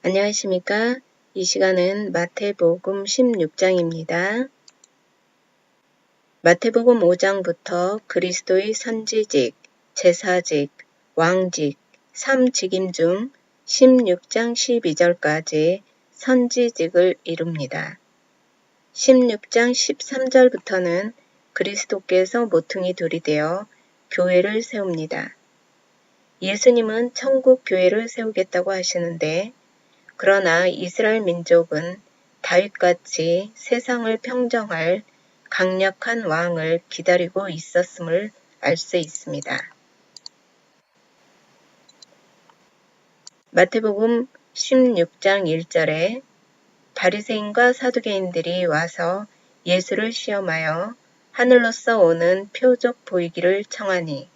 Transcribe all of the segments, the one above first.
안녕하십니까? 이 시간은 마태복음 16장입니다. 마태복음 5장부터 그리스도의 선지직, 제사직, 왕직, 삼직임 중 16장 12절까지 선지직을 이룹니다. 16장 13절부터는 그리스도께서 모퉁이 돌이 되어 교회를 세웁니다. 예수님은 천국 교회를 세우겠다고 하시는데 그러나 이스라엘 민족은 다윗같이 세상을 평정할 강력한 왕을 기다리고 있었음을 알 수 있습니다. 마태복음 16장 1절에 바리새인과 사두개인들이 와서 예수를 시험하여 하늘로서 오는 표적 보이기를 청하니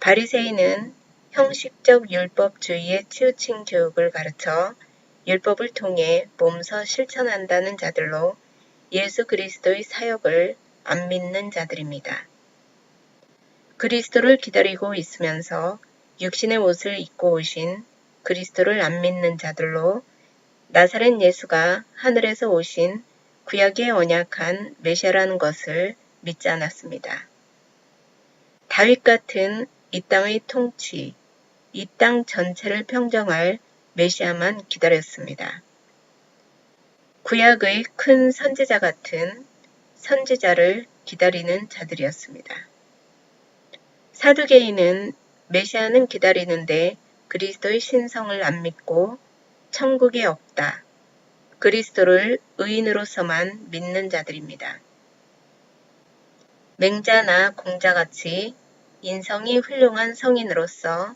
바리새인은 형식적 율법주의에 치우친 교육을 가르쳐 율법을 통해 몸소 실천한다는 자들로 예수 그리스도의 사역을 안 믿는 자들입니다. 그리스도를 기다리고 있으면서 육신의 옷을 입고 오신 그리스도를 안 믿는 자들로 나사렛 예수가 하늘에서 오신 구약의 언약한 메시아라는 것을 믿지 않았습니다. 다윗 같은 이 땅의 통치, 이 땅 전체를 평정할 메시아만 기다렸습니다. 구약의 큰 선지자 같은 선지자를 기다리는 자들이었습니다. 사두개인은 메시아는 기다리는데 그리스도의 신성을 안 믿고 천국에 없다. 그리스도를 의인으로서만 믿는 자들입니다. 맹자나 공자같이 인성이 훌륭한 성인으로서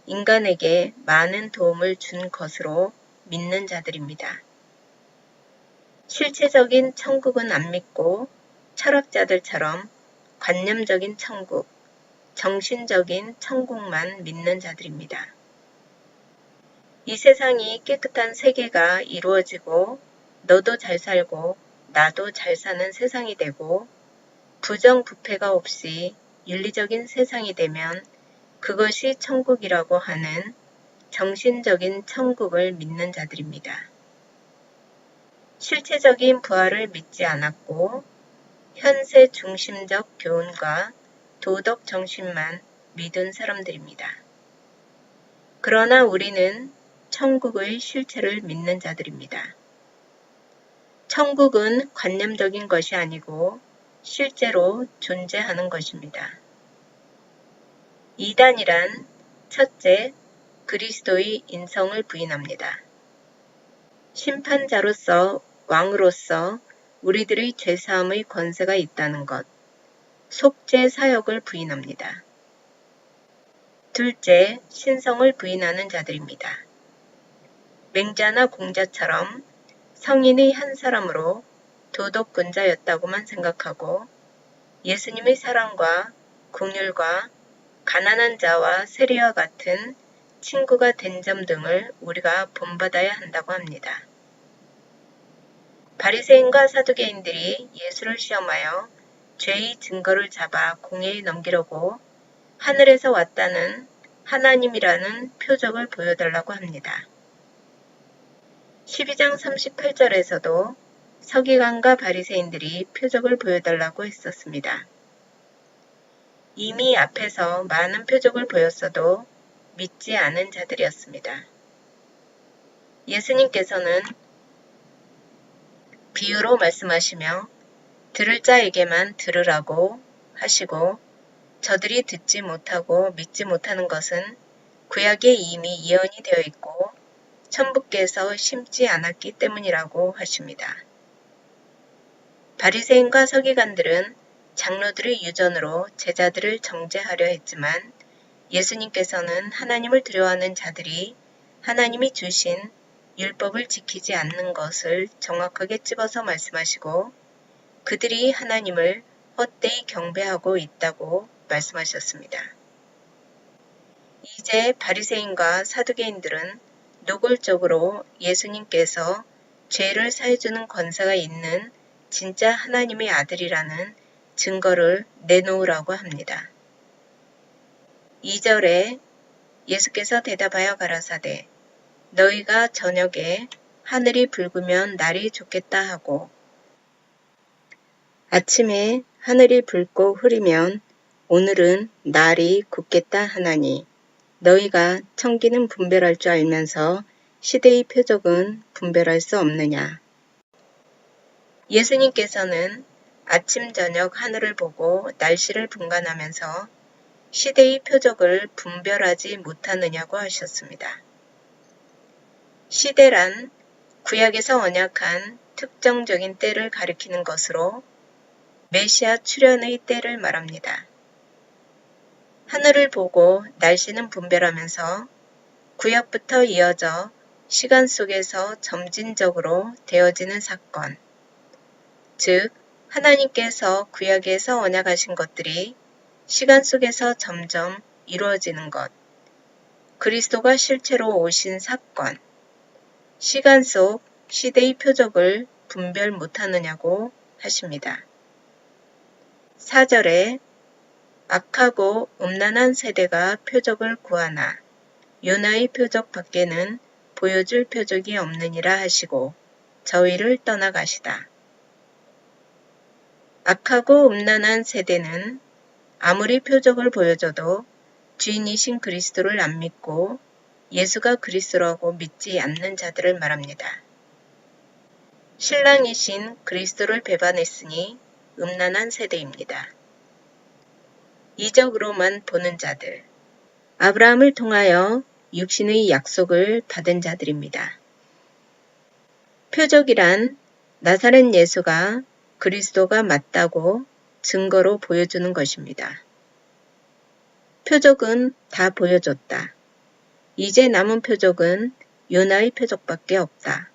인간에게 많은 도움을 준 것으로 믿는 자들입니다. 실체적인 천국은 안 믿고 철학자들처럼 관념적인 천국, 정신적인 천국만 믿는 자들입니다. 이 세상이 깨끗한 세계가 이루어지고 너도 잘 살고 나도 잘 사는 세상이 되고 부정부패가 없이 윤리적인 세상이 되면 그것이 천국이라고 하는 정신적인 천국을 믿는 자들입니다. 실체적인 부활을 믿지 않았고 현세 중심적 교훈과 도덕 정신만 믿은 사람들입니다. 그러나 우리는 천국의 실체를 믿는 자들입니다. 천국은 관념적인 것이 아니고 실제로 존재하는 것입니다. 이단이란 첫째, 그리스도의 인성을 부인합니다. 심판자로서 왕으로서 우리들의 죄사함의 권세가 있다는 것, 속죄 사역을 부인합니다. 둘째, 신성을 부인하는 자들입니다. 맹자나 공자처럼 성인의 한 사람으로 도덕군자였다고만 생각하고 예수님의 사랑과 긍휼과 가난한 자와 세리와 같은 친구가 된 점 등을 우리가 본받아야 한다고 합니다. 바리새인과 사두개인들이 예수를 시험하여 죄의 증거를 잡아 공회에 넘기려고 하늘에서 왔다는 하나님이라는 표적을 보여달라고 합니다. 12장 38절에서도 서기관과 바리새인들이 표적을 보여달라고 했었습니다. 이미 앞에서 많은 표적을 보였어도 믿지 않은 자들이었습니다. 예수님께서는 비유로 말씀하시며 들을 자에게만 들으라고 하시고 저들이 듣지 못하고 믿지 못하는 것은 구약에 이미 예언이 되어 있고 천부께서 심지 않았기 때문이라고 하십니다. 바리새인과 서기관들은 장로들의 유전으로 제자들을 정죄하려 했지만 예수님께서는 하나님을 두려워하는 자들이 하나님이 주신 율법을 지키지 않는 것을 정확하게 찝어서 말씀하시고 그들이 하나님을 헛되이 경배하고 있다고 말씀하셨습니다. 이제 바리새인과 사두개인들은 노골적으로 예수님께서 죄를 사해주는 권세가 있는 진짜 하나님의 아들이라는 증거를 내놓으라고 합니다. 2절에 예수께서 대답하여 가라사대 너희가 저녁에 하늘이 붉으면 날이 좋겠다 하고 아침에 하늘이 붉고 흐리면 오늘은 날이 굳겠다 하나니 너희가 청기는 분별할 줄 알면서 시대의 표적은 분별할 수 없느냐. 예수님께서는 아침 저녁 하늘을 보고 날씨를 분간하면서 시대의 표적을 분별하지 못하느냐고 하셨습니다. 시대란 구약에서 언약한 특정적인 때를 가리키는 것으로 메시아 출현의 때를 말합니다. 하늘을 보고 날씨는 분별하면서 구약부터 이어져 시간 속에서 점진적으로 되어지는 사건, 즉 하나님께서 구약에서 언약하신 것들이 시간 속에서 점점 이루어지는 것, 그리스도가 실제로 오신 사건, 시간 속 시대의 표적을 분별 못하느냐고 하십니다. 4절에 악하고 음란한 세대가 표적을 구하나 요나의 표적 밖에는 보여줄 표적이 없느니라 하시고 저희를 떠나가시다. 악하고 음란한 세대는 아무리 표적을 보여줘도 주인이신 그리스도를 안 믿고 예수가 그리스도라고 믿지 않는 자들을 말합니다. 신랑이신 그리스도를 배반했으니 음란한 세대입니다. 이적으로만 보는 자들, 아브라함을 통하여 육신의 약속을 받은 자들입니다. 표적이란 나사렛 예수가 그리스도가 맞다고 증거로 보여주는 것입니다. 표적은 다 보여줬다. 이제 남은 표적은 요나의 표적밖에 없다.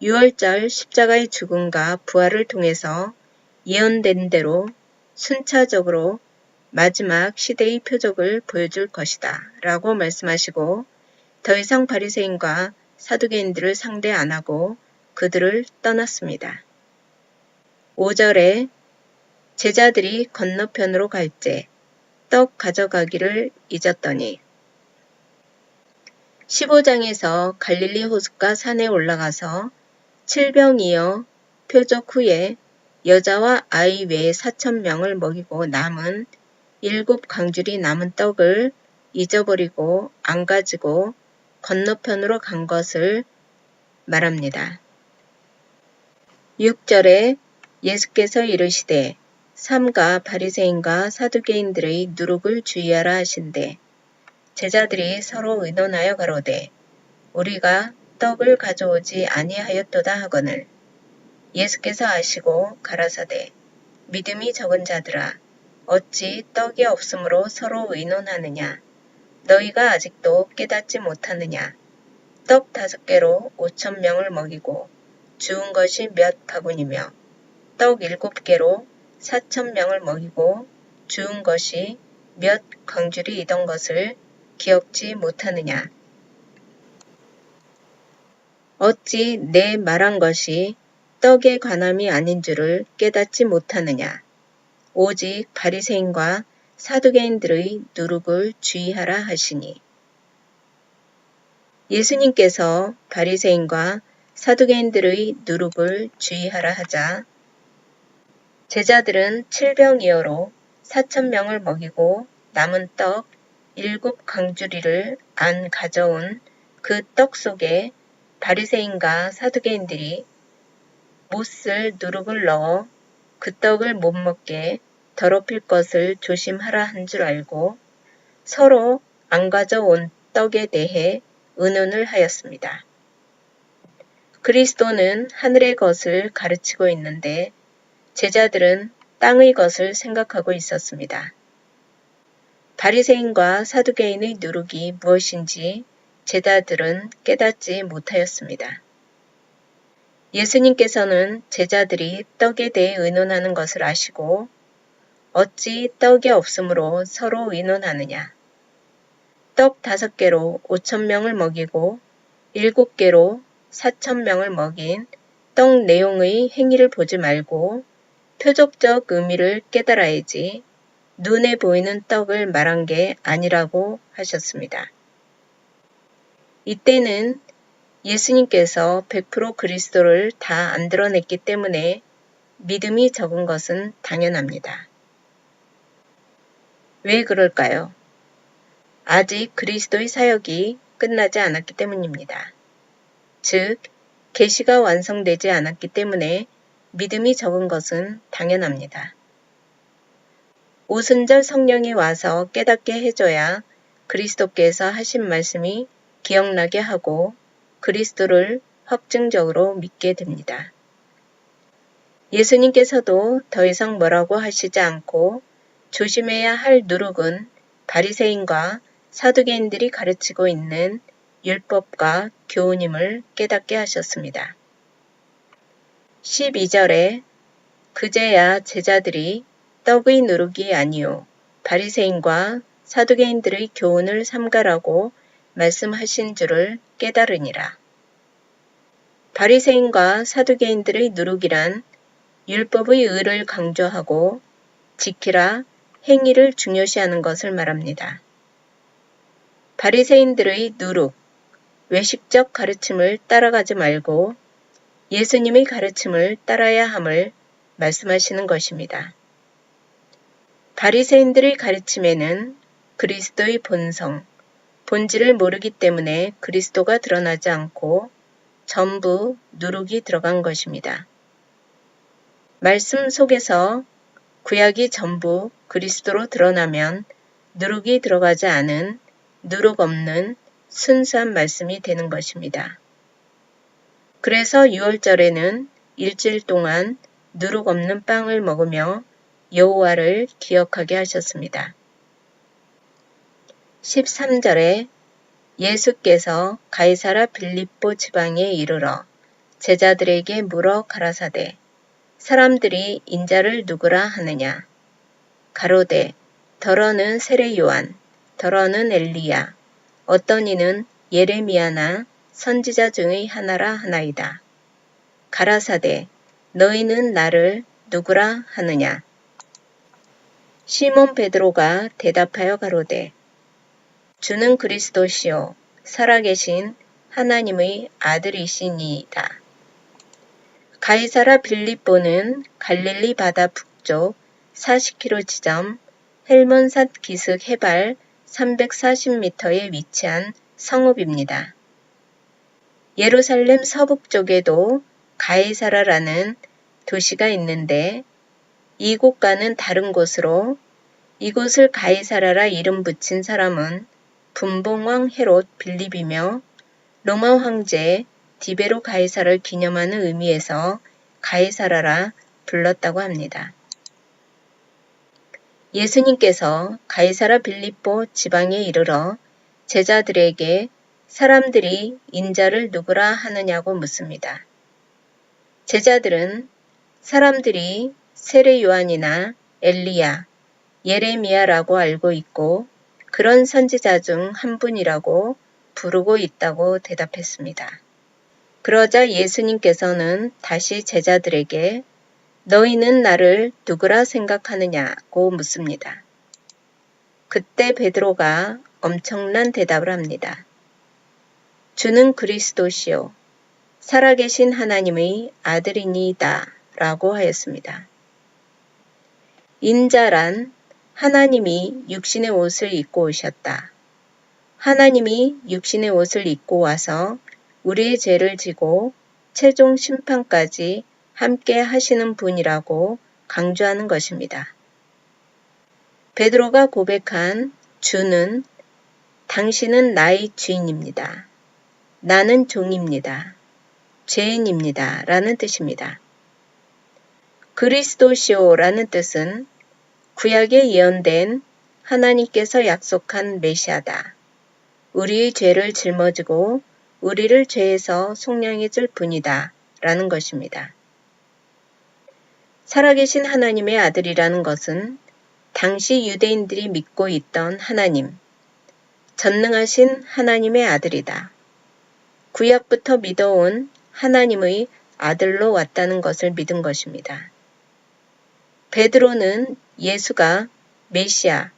6월절 십자가의 죽음과 부활을 통해서 예언된 대로 순차적으로 마지막 시대의 표적을 보여줄 것이다 라고 말씀하시고 더 이상 바리새인과 사두개인들을 상대 안 하고 그들을 떠났습니다. 5절에 제자들이 건너편으로 갈제 떡 가져가기를 잊었더니 15장에서 갈릴리 호숫가 산에 올라가서 칠병이어 표적 후에 여자와 아이 외에 4,000명을 먹이고 남은 7강줄이 남은 떡을 잊어버리고 안 가지고 건너편으로 간 것을 말합니다. 6절에 예수께서 이르시되 삼가 바리새인과 사두개인들의 누룩을 주의하라 하신대 제자들이 서로 의논하여 가로되 우리가 떡을 가져오지 아니하였도다 하거늘 예수께서 아시고 가라사대 믿음이 적은 자들아 어찌 떡이 없으므로 서로 의논하느냐 너희가 아직도 깨닫지 못하느냐 떡 5개로 5,000명을 먹이고 주운 것이 몇 바구니며 떡 7개로 4,000명을 먹이고 주운 것이 몇 광줄이 이던 것을 기억지 못하느냐 어찌 내 말한 것이 떡의 관함이 아닌 줄을 깨닫지 못하느냐 오직 바리새인과 사두개인들의 누룩을 주의하라 하시니 예수님께서 바리새인과 사두개인들의 누룩을 주의하라 하자 제자들은 칠병이어로 4,000명을 먹이고 남은 떡 7강주리를 안 가져온 그 떡 속에 바리새인과 사두개인들이 못쓸 누룩을 넣어 그 떡을 못 먹게 더럽힐 것을 조심하라 한 줄 알고 서로 안 가져온 떡에 대해 의논을 하였습니다. 그리스도는 하늘의 것을 가르치고 있는데 제자들은 땅의 것을 생각하고 있었습니다. 바리새인과 사두개인의 누룩이 무엇인지 제자들은 깨닫지 못하였습니다. 예수님께서는 제자들이 떡에 대해 의논하는 것을 아시고 어찌 떡이 없으므로 서로 의논하느냐. 떡 5개로 5,000명을 먹이고 7개로 4,000명을 먹인 떡 내용의 행위를 보지 말고 표적적 의미를 깨달아야지 눈에 보이는 떡을 말한 게 아니라고 하셨습니다. 이때는 예수님께서 100% 그리스도를 다 안 드러냈기 때문에 믿음이 적은 것은 당연합니다. 왜 그럴까요? 아직 그리스도의 사역이 끝나지 않았기 때문입니다. 즉, 계시가 완성되지 않았기 때문에 믿음이 적은 것은 당연합니다. 오순절 성령이 와서 깨닫게 해줘야 그리스도께서 하신 말씀이 기억나게 하고 그리스도를 확증적으로 믿게 됩니다. 예수님께서도 더 이상 뭐라고 하시지 않고 조심해야 할 누룩은 바리새인과 사두개인들이 가르치고 있는 율법과 교훈임을 깨닫게 하셨습니다. 12절에 그제야 제자들이 떡의 누룩이 아니요 바리새인과 사두개인들의 교훈을 삼가라고 말씀하신 줄을 깨달으니라. 바리새인과 사두개인들의 누룩이란 율법의 의를 강조하고 지키라 행위를 중요시하는 것을 말합니다. 바리새인들의 누룩, 외식적 가르침을 따라가지 말고 예수님의 가르침을 따라야 함을 말씀하시는 것입니다. 바리새인들의 가르침에는 그리스도의 본성, 본질을 모르기 때문에 그리스도가 드러나지 않고 전부 누룩이 들어간 것입니다. 말씀 속에서 구약이 전부 그리스도로 드러나면 누룩이 들어가지 않은 누룩 없는 순수한 말씀이 되는 것입니다. 그래서 6월절에는 일주일 동안 누룩 없는 빵을 먹으며 여호와를 기억하게 하셨습니다. 13절에 예수께서 가이사라 빌립보 지방에 이르러 제자들에게 물어 가라사대 사람들이 인자를 누구라 하느냐 가로되 더러는 세례 요한 더러는 엘리야 어떤 이는 예레미야나 선지자 중의 하나라 하나이다. 가라사대 너희는 나를 누구라 하느냐 시몬 베드로가 대답하여 가로되 주는 그리스도시요 살아계신 하나님의 아들이시니이다. 가이사라 빌립보는 갈릴리 바다 북쪽 40km 지점 헬몬산 기슭 해발 340m에 위치한 성읍입니다. 예루살렘 서북쪽에도 가이사라라는 도시가 있는데 이곳과는 다른 곳으로 이곳을 가이사라라 이름 붙인 사람은 분봉왕 헤롯 빌립이며 로마 황제 디베로 가이사를 기념하는 의미에서 가이사라라 불렀다고 합니다. 예수님께서 가이사라 빌립보 지방에 이르러 제자들에게 사람들이 인자를 누구라 하느냐고 묻습니다. 제자들은 사람들이 세례 요한이나 엘리야, 예레미야라고 알고 있고 그런 선지자 중 한 분이라고 부르고 있다고 대답했습니다. 그러자 예수님께서는 다시 제자들에게 너희는 나를 누구라 생각하느냐고 묻습니다. 그때 베드로가 엄청난 대답을 합니다. 주는 그리스도시요 살아계신 하나님의 아들이니이다 라고 하였습니다. 인자란 하나님이 육신의 옷을 입고 오셨다. 하나님이 육신의 옷을 입고 와서 우리의 죄를 지고 최종 심판까지 함께 하시는 분이라고 강조하는 것입니다. 베드로가 고백한 주는 당신은 나의 주인입니다. 나는 종입니다. 죄인입니다. 라는 뜻입니다. 그리스도시오라는 뜻은 구약에 예언된 하나님께서 약속한 메시아다. 우리의 죄를 짊어지고 우리를 죄에서 속량해 줄 분이다. 라는 것입니다. 살아계신 하나님의 아들이라는 것은 당시 유대인들이 믿고 있던 하나님, 전능하신 하나님의 아들이다. 구약부터 믿어온 하나님의 아들로 왔다는 것을 믿은 것입니다. 베드로는 예수가 메시아,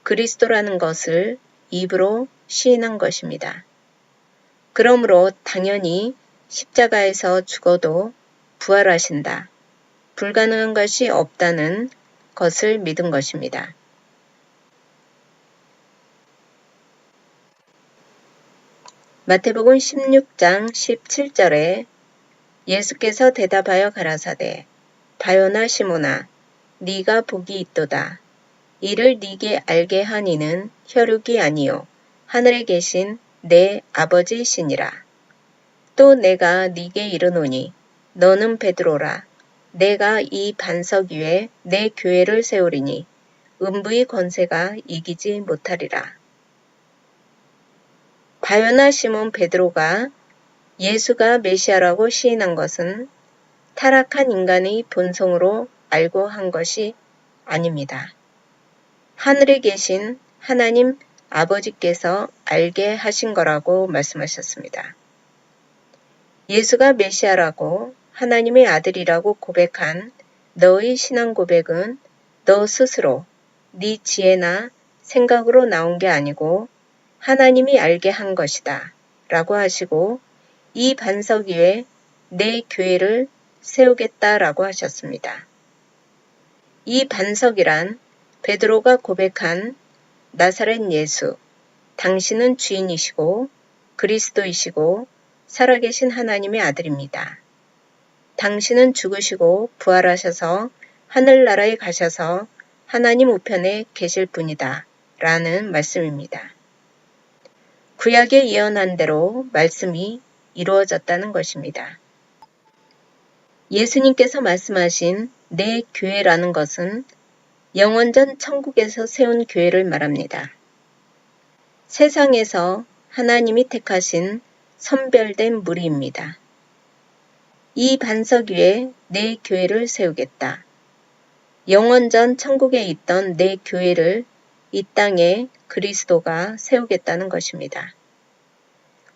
그리스도라는 것을 입으로 시인한 것입니다. 그러므로 당연히 십자가에서 죽어도 부활하신다. 불가능한 것이 없다는 것을 믿은 것입니다. 마태복음 16장 17절에 예수께서 대답하여 가라사대 바요나 시몬아 네가 복이 있도다. 이를 네게 알게 한 이는 혈육이 아니요 하늘에 계신 내 아버지시니라. 또 내가 네게 이르노니 너는 베드로라. 내가 이 반석 위에 내 교회를 세우리니 음부의 권세가 이기지 못하리라. 바요나 시몬 베드로가 예수가 메시아라고 시인한 것은 타락한 인간의 본성으로 알고 한 것이 아닙니다. 하늘에 계신 하나님 아버지께서 알게 하신 거라고 말씀하셨습니다. 예수가 메시아라고 하나님의 아들이라고 고백한 너의 신앙 고백은 너 스스로 네 지혜나 생각으로 나온 게 아니고 하나님이 알게 한 것이다 라고 하시고 이 반석 위에 내 교회를 세우겠다라고 하셨습니다. 이 반석이란 베드로가 고백한 나사렛 예수, 당신은 주인이시고 그리스도이시고 살아계신 하나님의 아들입니다. 당신은 죽으시고 부활하셔서 하늘나라에 가셔서 하나님 우편에 계실 분이다 라는 말씀입니다. 구약에 예언한 대로 말씀이 이루어졌다는 것입니다. 예수님께서 말씀하신 내 교회라는 것은 영원전 천국에서 세운 교회를 말합니다. 세상에서 하나님이 택하신 선별된 무리입니다. 이 반석 위에 내 교회를 세우겠다. 영원전 천국에 있던 내 교회를 이 땅에 그리스도가 세우겠다는 것입니다.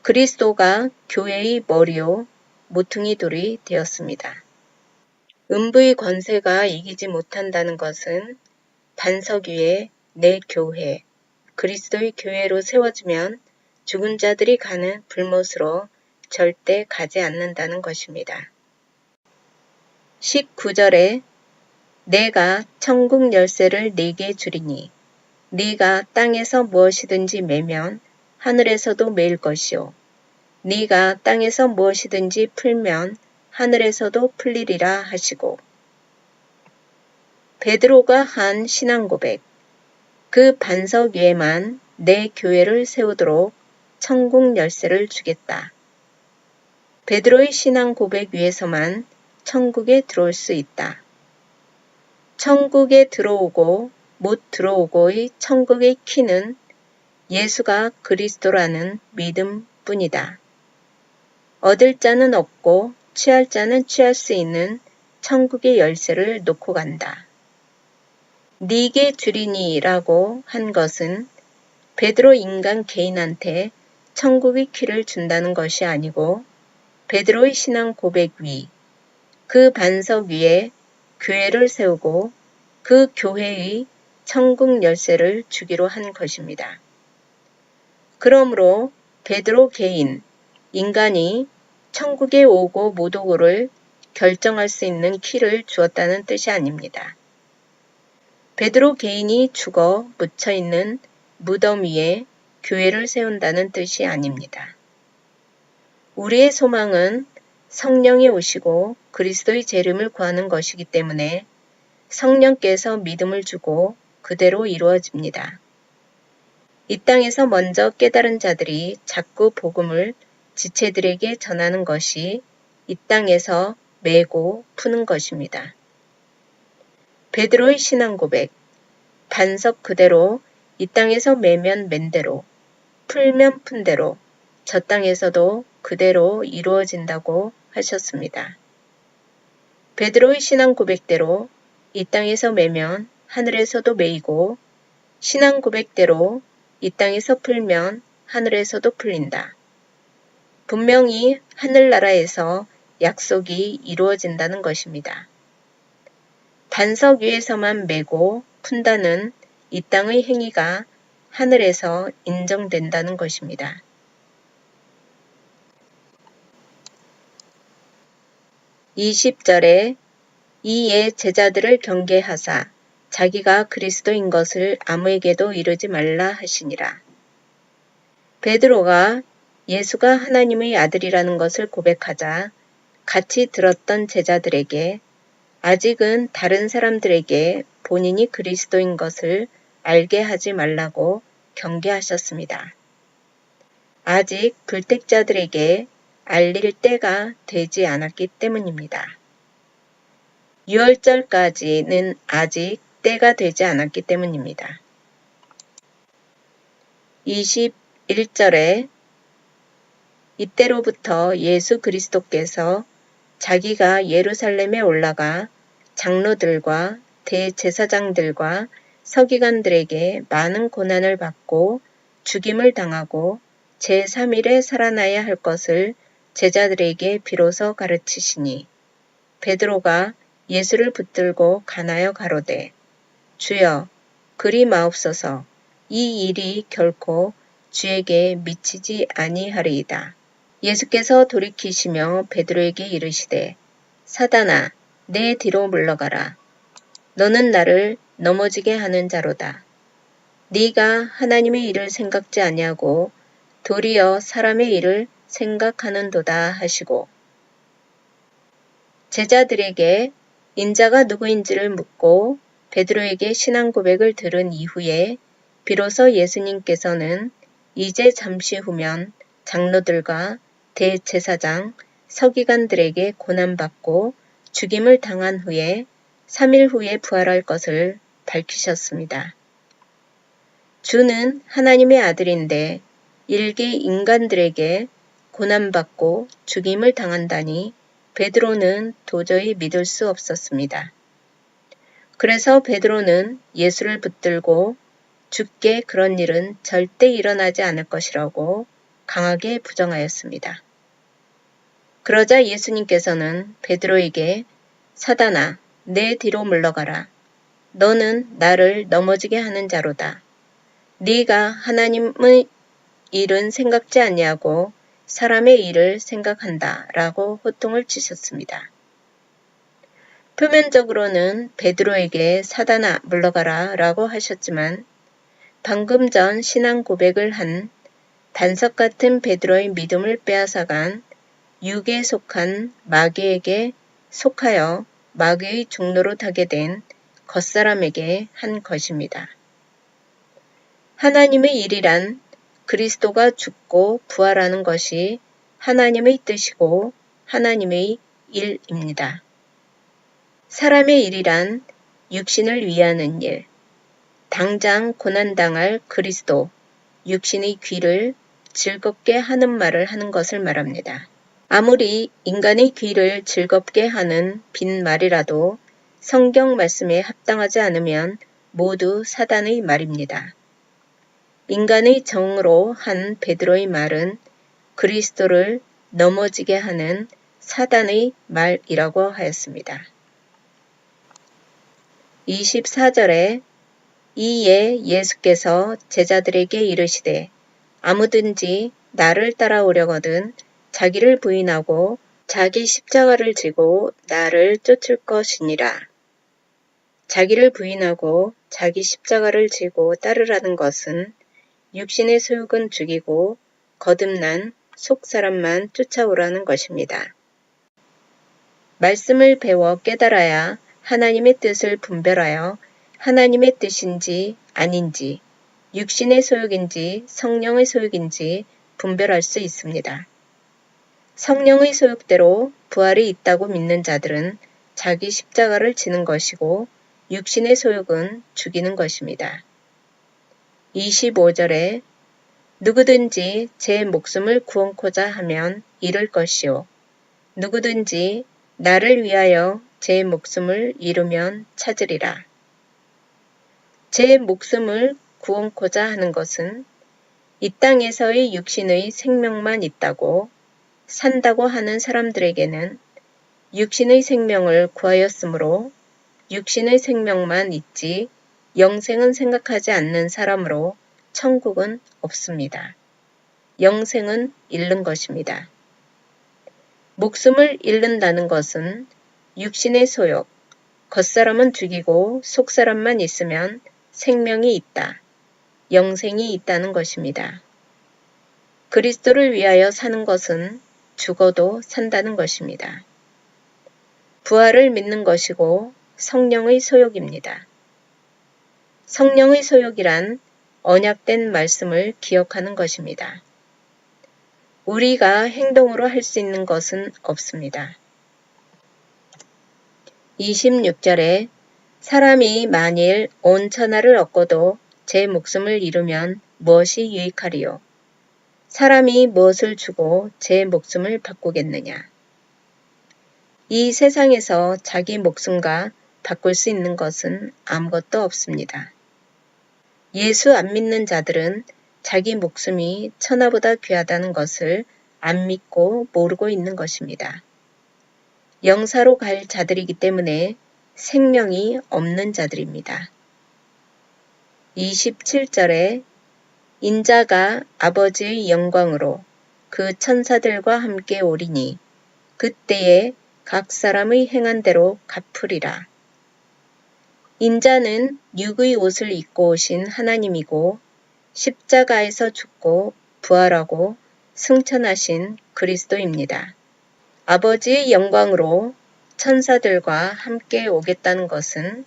그리스도가 교회의 머리요 모퉁이 돌이 되었습니다. 음부의 권세가 이기지 못한다는 것은 반석 위에 내 교회, 그리스도의 교회로 세워지면 죽은 자들이 가는 불못으로 절대 가지 않는다는 것입니다. 19절에 내가 천국 열쇠를 네게 주리니 네가 땅에서 무엇이든지 매면 하늘에서도 매일 것이요 네가 땅에서 무엇이든지 풀면 하늘에서도 풀리리라 하시고 베드로가 한 신앙 고백 그 반석 위에만 내 교회를 세우도록 천국 열쇠를 주겠다. 베드로의 신앙 고백 위에서만 천국에 들어올 수 있다. 천국에 들어오고 못 들어오고의 천국의 키는 예수가 그리스도라는 믿음 뿐이다. 얻을 자는 얻고 취할 자는 취할 수 있는 천국의 열쇠를 놓고 간다. 네게 주리니라고 한 것은 베드로 인간 개인한테 천국의 키를 준다는 것이 아니고 베드로의 신앙 고백 위, 그 반석 위에 교회를 세우고 그 교회의 천국 열쇠를 주기로 한 것입니다. 그러므로 베드로 개인, 인간이 천국에 오고 못 오고를 결정할 수 있는 키를 주었다는 뜻이 아닙니다. 베드로 개인이 죽어 묻혀있는 무덤 위에 교회를 세운다는 뜻이 아닙니다. 우리의 소망은 성령이 오시고 그리스도의 재림을 구하는 것이기 때문에 성령께서 믿음을 주고 그대로 이루어집니다. 이 땅에서 먼저 깨달은 자들이 자꾸 복음을 지체들에게 전하는 것이 이 땅에서 매고 푸는 것입니다. 베드로의 신앙 고백, 반석 그대로 이 땅에서 매면 맨 대로, 풀면 푼 대로 저 땅에서도 그대로 이루어진다고 하셨습니다. 베드로의 신앙 고백대로 이 땅에서 매면 하늘에서도 매이고 신앙 고백대로 이 땅에서 풀면 하늘에서도 풀린다. 분명히 하늘나라에서 약속이 이루어진다는 것입니다. 반석 위에서만 매고 푼다는 이 땅의 행위가 하늘에서 인정된다는 것입니다. 20절에 이에 제자들을 경계하사 자기가 그리스도인 것을 아무에게도 이르지 말라 하시니라. 베드로가 예수가 하나님의 아들이라는 것을 고백하자 같이 들었던 제자들에게 아직은 다른 사람들에게 본인이 그리스도인 것을 알게 하지 말라고 경계하셨습니다. 아직 불택자들에게 알릴 때가 되지 않았기 때문입니다. 6월절까지는 아직 때가 되지 않았기 때문입니다. 21절에 이때로부터 예수 그리스도께서 자기가 예루살렘에 올라가 장로들과 대제사장들과 서기관들에게 많은 고난을 받고 죽임을 당하고 제3일에 살아나야 할 것을 제자들에게 비로소 가르치시니 베드로가 예수를 붙들고 간하여 가로되 주여 그리 마옵소서 이 일이 결코 주에게 미치지 아니하리이다. 예수께서 돌이키시며 베드로에게 이르시되 사단아 내 뒤로 물러가라. 너는 나를 넘어지게 하는 자로다. 네가 하나님의 일을 생각지 아니하고 도리어 사람의 일을 생각하는도다 하시고 제자들에게 인자가 누구인지를 묻고 베드로에게 신앙 고백을 들은 이후에 비로소 예수님께서는 이제 잠시 후면 장로들과 대제사장, 서기관들에게 고난받고 죽임을 당한 후에 3일 후에 부활할 것을 밝히셨습니다. 주는 하나님의 아들인데 일개 인간들에게 고난받고 죽임을 당한다니 베드로는 도저히 믿을 수 없었습니다. 그래서 베드로는 예수를 붙들고 주께 그런 일은 절대 일어나지 않을 것이라고 강하게 부정하였습니다. 그러자 예수님께서는 베드로에게 사단아, 내 뒤로 물러가라. 너는 나를 넘어지게 하는 자로다. 네가 하나님의 일은 생각지 아니하고 사람의 일을 생각한다 라고 호통을 치셨습니다. 표면적으로는 베드로에게 사단아 물러가라 라고 하셨지만 방금 전 신앙 고백을 한 반석 같은 베드로의 믿음을 빼앗아간 육에 속한 마귀에게 속하여 마귀의 종로로 타게 된 겉사람에게 한 것입니다. 하나님의 일이란 그리스도가 죽고 부활하는 것이 하나님의 뜻이고 하나님의 일입니다. 사람의 일이란 육신을 위하는 일, 당장 고난당할 그리스도, 육신의 귀를 즐겁게 하는 말을 하는 것을 말합니다. 아무리 인간의 귀를 즐겁게 하는 빈말이라도 성경 말씀에 합당하지 않으면 모두 사단의 말입니다. 인간의 정으로 한 베드로의 말은 그리스도를 넘어지게 하는 사단의 말이라고 하였습니다. 24절에 이에 예수께서 제자들에게 이르시되 아무든지 나를 따라오려거든 자기를 부인하고 자기 십자가를 지고 나를 쫓을 것이니라. 자기를 부인하고 자기 십자가를 지고 따르라는 것은 육신의 소욕은 죽이고 거듭난 속사람만 쫓아오라는 것입니다. 말씀을 배워 깨달아야 하나님의 뜻을 분별하여 하나님의 뜻인지 아닌지, 육신의 소욕인지 성령의 소욕인지 분별할 수 있습니다. 성령의 소욕대로 부활이 있다고 믿는 자들은 자기 십자가를 지는 것이고 육신의 소욕은 죽이는 것입니다. 25절에 누구든지 제 목숨을 구원코자 하면 잃을 것이요 누구든지 나를 위하여 제 목숨을 잃으면 찾으리라. 제 목숨을 구원코자 하는 것은 이 땅에서의 육신의 생명만 있다고 산다고 하는 사람들에게는 육신의 생명을 구하였으므로 육신의 생명만 있지 영생은 생각하지 않는 사람으로 천국은 없습니다. 영생은 잃는 것입니다. 목숨을 잃는다는 것은 육신의 소욕, 겉사람은 죽이고 속사람만 있으면 생명이 있다, 영생이 있다는 것입니다. 그리스도를 위하여 사는 것은 죽어도 산다는 것입니다. 부활을 믿는 것이고 성령의 소욕입니다. 성령의 소욕이란 언약된 말씀을 기억하는 것입니다. 우리가 행동으로 할 수 있는 것은 없습니다. 26절에 사람이 만일 온 천하를 얻고도 제 목숨을 잃으면 무엇이 유익하리요? 사람이 무엇을 주고 제 목숨을 바꾸겠느냐? 이 세상에서 자기 목숨과 바꿀 수 있는 것은 아무것도 없습니다. 예수 안 믿는 자들은 자기 목숨이 천하보다 귀하다는 것을 안 믿고 모르고 있는 것입니다. 영사로 갈 자들이기 때문에 생명이 없는 자들입니다. 27절에 인자가 아버지의 영광으로 그 천사들과 함께 오리니 그때에 각 사람의 행한 대로 갚으리라. 인자는 육의 옷을 입고 오신 하나님이고 십자가에서 죽고 부활하고 승천하신 그리스도입니다. 아버지의 영광으로 천사들과 함께 오겠다는 것은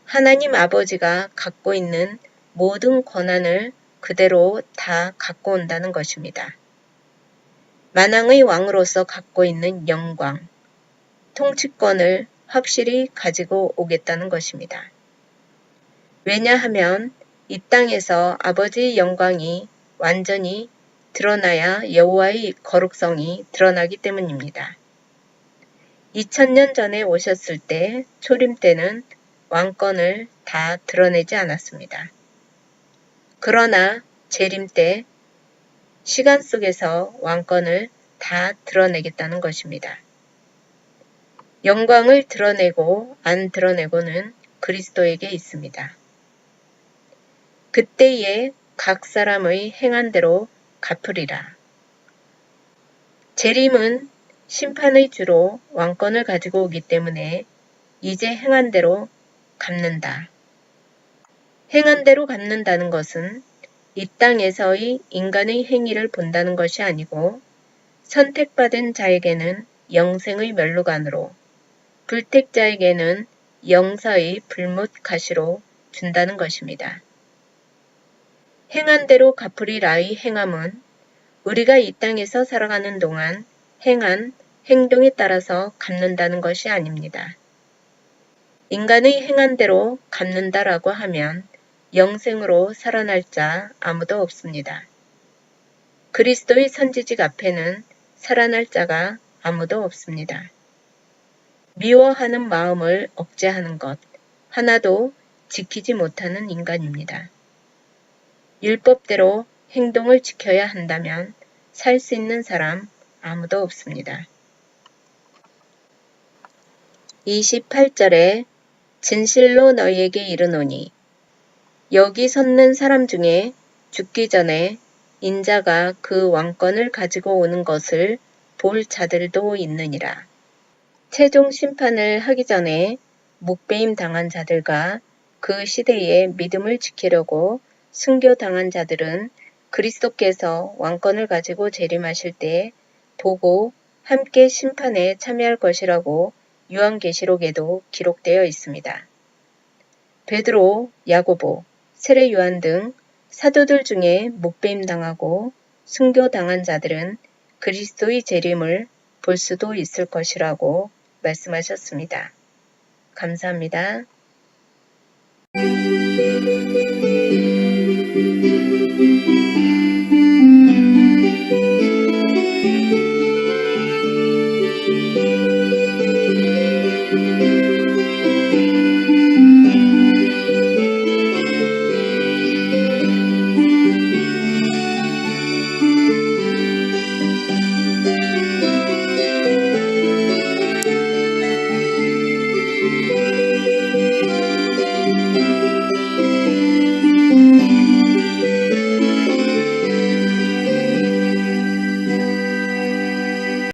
하나님 아버지가 갖고 있는 모든 권한을 그대로 다 갖고 온다는 것입니다. 만왕의 왕으로서 갖고 있는 영광, 통치권을 확실히 가지고 오겠다는 것입니다. 왜냐하면 이 땅에서 아버지의 영광이 완전히 드러나야 여호와의 거룩성이 드러나기 때문입니다. 2000년 전에 오셨을 때 초림 때는 왕권을 다 드러내지 않았습니다. 그러나 재림 때 시간 속에서 왕권을 다 드러내겠다는 것입니다. 영광을 드러내고 안 드러내고는 그리스도에게 있습니다. 그때에 각 사람의 행한 대로 갚으리라. 재림은 심판의 주로 왕권을 가지고 오기 때문에 이제 행한 대로 갚는다. 행한 대로 갚는다는 것은 이 땅에서의 인간의 행위를 본다는 것이 아니고 선택받은 자에게는 영생의 멸루관으로 불택자에게는 영사의 불못 가시로 준다는 것입니다. 행한 대로 갚으리라의 행함은 우리가 이 땅에서 살아가는 동안 행한 행동에 따라서 갚는다는 것이 아닙니다. 인간의 행한 대로 갚는다라고 하면 영생으로 살아날 자 아무도 없습니다. 그리스도의 선지직 앞에는 살아날 자가 아무도 없습니다. 미워하는 마음을 억제하는 것 하나도 지키지 못하는 인간입니다. 율법대로 행동을 지켜야 한다면 살 수 있는 사람 아무도 없습니다. 28절에 진실로 너희에게 이르노니 여기 섰는 사람 중에 죽기 전에 인자가 그 왕권을 가지고 오는 것을 볼 자들도 있느니라. 최종 심판을 하기 전에 묵배임 당한 자들과 그 시대에 믿음을 지키려고 순교당한 자들은 그리스도께서 왕권을 가지고 재림하실 때 보고 함께 심판에 참여할 것이라고 요한계시록에도 기록되어 있습니다. 베드로, 야고보, 세례 요한 등 사도들 중에 목배임 당하고 순교당한 자들은 그리스도의 재림을 볼 수도 있을 것이라고 말씀하셨습니다. 감사합니다.